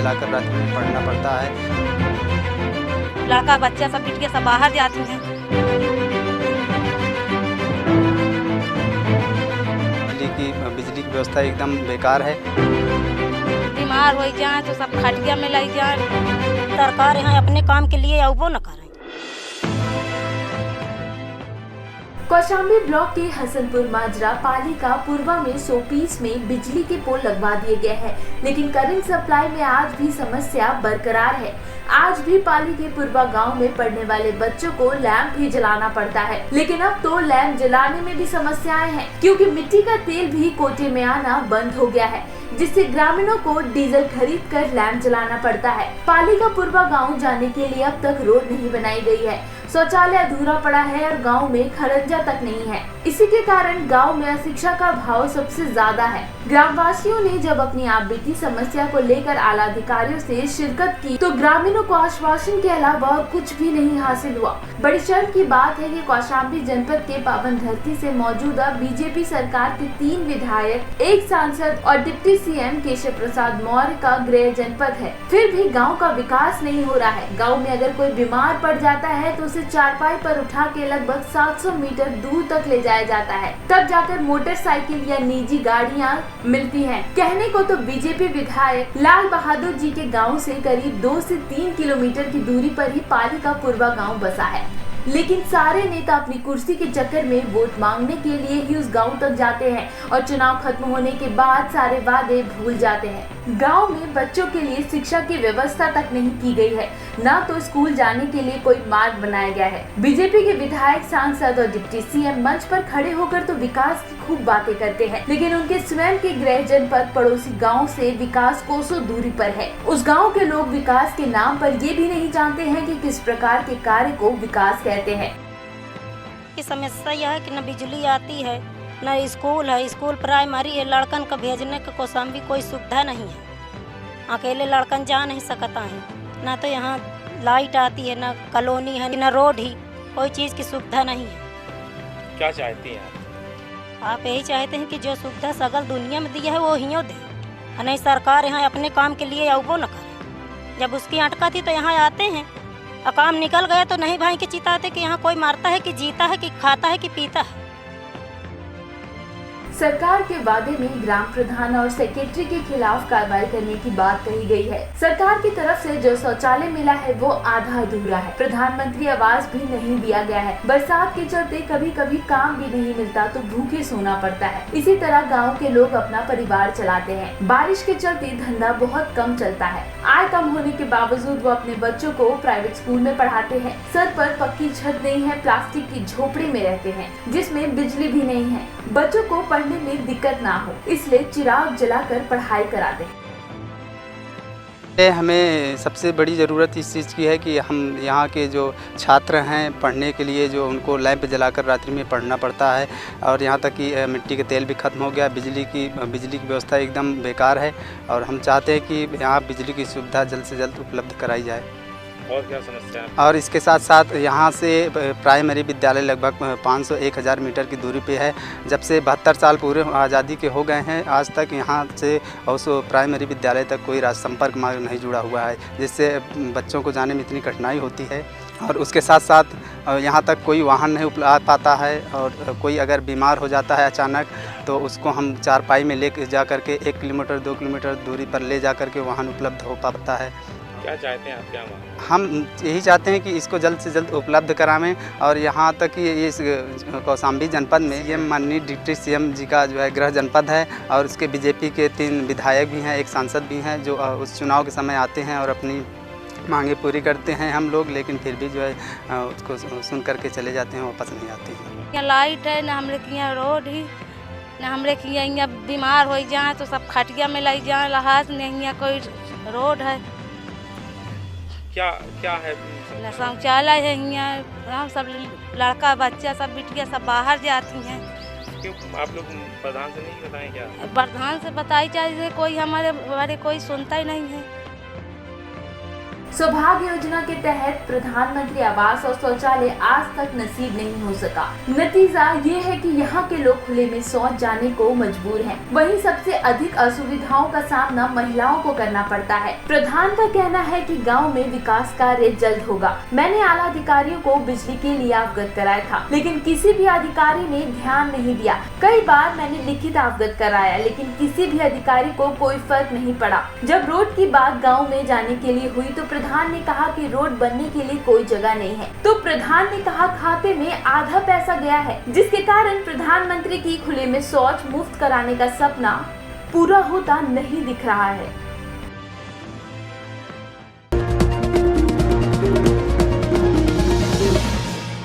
जलाकर रात्रि में पढ़ना पड़ता है। लड़का बच्चा सब बिटिया सब बाहर जाती हैं। बिजली की व्यवस्था एकदम बेकार है। बीमार हो जाए तो सब खटिया में लग जाए। सरकार यहाँ अपने काम के लिए अवो न करे। कौशाम्बी ब्लॉक के हसनपुर माजरा पालिका पूर्वा में 100 पीस में बिजली के पोल लगवा दिए गए हैं, लेकिन करंट सप्लाई में आज भी समस्या बरकरार है। आज भी पाली के पूर्वा गांव में पढ़ने वाले बच्चों को लैंप भी जलाना पड़ता है, लेकिन अब तो लैंप जलाने में भी समस्याएं हैं, क्योंकि मिट्टी का तेल भी कोटे में आना बंद हो गया है, जिससे ग्रामीणों को डीजल खरीद कर लैंप जलाना पड़ता है। पाली का पूर्वा गाँव जाने के लिए अब तक रोड नहीं बनाई गई है, शौचालय अधूरा पड़ा है और गांव में खरंजा तक नहीं है। इसी के कारण गांव में अशिक्षा का भाव सबसे ज्यादा है। ग्रामवासियों ने जब अपनी आप बीती समस्या को लेकर आला अधिकारियों से शिरकत की तो ग्रामीणों को आश्वासन के अलावा और कुछ भी नहीं हासिल हुआ। बड़ी शर्म की बात है कि कौशाम्बी जनपद के पावन धरती से मौजूदा बीजेपी सरकार के 3 विधायक, 1 सांसद और डिप्टी सीएम केशव प्रसाद मौर्य का गृह जनपद है, फिर भी गाँव का विकास नहीं हो रहा है। गाँव में अगर कोई बीमार पड़ जाता है तो चारपाई पर उठा के लगभग 700 मीटर दूर तक ले जाया जाता है, तब जाकर मोटरसाइकिल या निजी गाड़ियां मिलती हैं। कहने को तो बीजेपी विधायक लाल बहादुर जी के गांव से करीब 2 से 3 किलोमीटर की दूरी पर ही पाली का पूर्वा गांव बसा है, लेकिन सारे नेता अपनी कुर्सी के चक्कर में वोट मांगने के लिए ही उस गांव तक जाते हैं और चुनाव खत्म होने के बाद सारे वादे भूल जाते हैं। गांव में बच्चों के लिए शिक्षा की व्यवस्था तक नहीं की गई है, न तो स्कूल जाने के लिए कोई मार्ग बनाया गया है। बीजेपी के विधायक, सांसद और डिप्टी सीएम मंच पर खड़े होकर तो विकास की खूब बातें करते हैं, लेकिन उनके स्वयं के गृह जनपद पड़ोसी गाँव से विकास कोसों दूरी पर है। उस गाँव के लोग विकास के नाम पर ये भी नहीं जानते हैं कि किस प्रकार के कार्य को विकास कहते हैं। की समस्या यह है कि न बिजली आती है, न स्कूल है, स्कूल प्राइमरी है, लड़कन का भेजने का कौशाम्बी कोई सुविधा नहीं है। अकेले लड़कन जा नहीं सकता है, ना तो यहाँ लाइट आती है, ना कॉलोनी है, ना रोड ही, कोई चीज़ की सुविधा नहीं है। क्या चाहती हैं आप यही चाहते हैं कि जो सुविधा सगल दुनिया में दिया है वो हियों दे, नहीं सरकार यहाँ अपने काम के लिए अवो न करे। जब उसकी अटका थी तो यहाँ आते हैं, काम निकल गया तो नहीं भाई के चिताते कि यहाँ कोई मारता है कि जीता है कि खाता है कि पीता है। सरकार के वादे में ग्राम प्रधान और सेक्रेटरी के खिलाफ कार्रवाई करने की बात कही गई है। सरकार की तरफ से जो शौचालय मिला है वो आधा अधूरा है, प्रधानमंत्री आवास भी नहीं दिया गया है। बरसात के चलते कभी कभी काम भी नहीं मिलता तो भूखे सोना पड़ता है। इसी तरह गाँव के लोग अपना परिवार चलाते हैं। बारिश के चलते धंधा बहुत कम चलता है। आय कम होने के बावजूद वो अपने बच्चों को प्राइवेट स्कूल में पढ़ाते हैं। सर पर पक्की छत नहीं है, प्लास्टिक की झोपड़ी में रहते हैं जिसमें बिजली भी नहीं है। बच्चों को पढ़ने में दिक्कत ना हो इसलिए चिराग जलाकर पढ़ाई कराते हैं। हमें सबसे बड़ी ज़रूरत इस चीज़ की है कि हम यहाँ के जो छात्र हैं पढ़ने के लिए जो उनको लैंप जलाकर रात्रि में पढ़ना पड़ता है, और यहाँ तक कि मिट्टी के तेल भी ख़त्म हो गया, बिजली की व्यवस्था एकदम बेकार है, और हम चाहते हैं कि यहाँ बिजली की सुविधा जल्द से जल्द उपलब्ध कराई जाए। और क्या समस्या है? और इसके साथ साथ यहाँ से प्राइमरी विद्यालय लगभग 500-1000 मीटर की दूरी पे है। जब से 72 साल पूरे आज़ादी के हो गए हैं, आज तक यहाँ से उस प्राइमरी विद्यालय तक कोई संपर्क मार्ग नहीं जुड़ा हुआ है, जिससे बच्चों को जाने में इतनी कठिनाई होती है। और उसके साथ साथ यहाँ तक कोई वाहन नहीं आ पाता है, और कोई अगर बीमार हो जाता है अचानक तो उसको हम चारपाई में ले जा कर के 1 किलोमीटर 2 किलोमीटर दूरी पर ले जा कर के वाहन उपलब्ध हो पाता है। क्या चाहते हैं आप? क्या मांग? हम यही चाहते हैं कि इसको जल्द से जल्द उपलब्ध करावें, और यहाँ तक कि इस कौशाम्बी जनपद में ये माननीय डिप्टी सीएम जी का जो है गृह जनपद है, और उसके बीजेपी के 3 विधायक भी हैं, 1 सांसद भी हैं, जो उस चुनाव के समय आते हैं और अपनी मांगे पूरी करते हैं हम लोग, लेकिन फिर भी जो है उसको सुन करके चले जाते हैं, वापस नहीं आते हैं। यहाँ लाइट है ना, हमरे के यहाँ रोड ही ना, हमरे के यहाँ बीमार हो जाए तो सब खटिया में लग जाए, लहाज नहीं है, कोई रोड है क्या है? न शौचालय है। यहाँ सब लड़का बच्चा सब बिटिया सब बाहर जाती हैं। क्यों आप लोग प्रधान से नहीं बताएं क्या? प्रधान से बताई चाहिए, कोई हमारे कोई सुनता ही नहीं है। सौभाग्य योजना के तहत प्रधानमंत्री आवास और शौचालय आज तक नसीब नहीं हो सका। नतीजा ये है कि यहाँ के लोग खुले में शौच जाने को मजबूर हैं। वहीं सबसे अधिक असुविधाओं का सामना महिलाओं को करना पड़ता है। प्रधान का कहना है कि गांव में विकास कार्य जल्द होगा। मैंने आला अधिकारियों को बिजली के लिए अवगत कराया था, लेकिन किसी भी अधिकारी ने ध्यान नहीं दिया। कई बार मैंने लिखित अवगत कराया, लेकिन किसी भी अधिकारी को कोई फर्क नहीं पड़ा। जब रोड की बात गाँव में जाने के लिए हुई तो प्रधान ने कहा कि रोड बनने के लिए कोई जगह नहीं है। तो प्रधान ने कहा खाते में आधा पैसा गया है, जिसके कारण प्रधानमंत्री की खुले में शौच मुफ्त कराने का सपना पूरा होता नहीं दिख रहा है।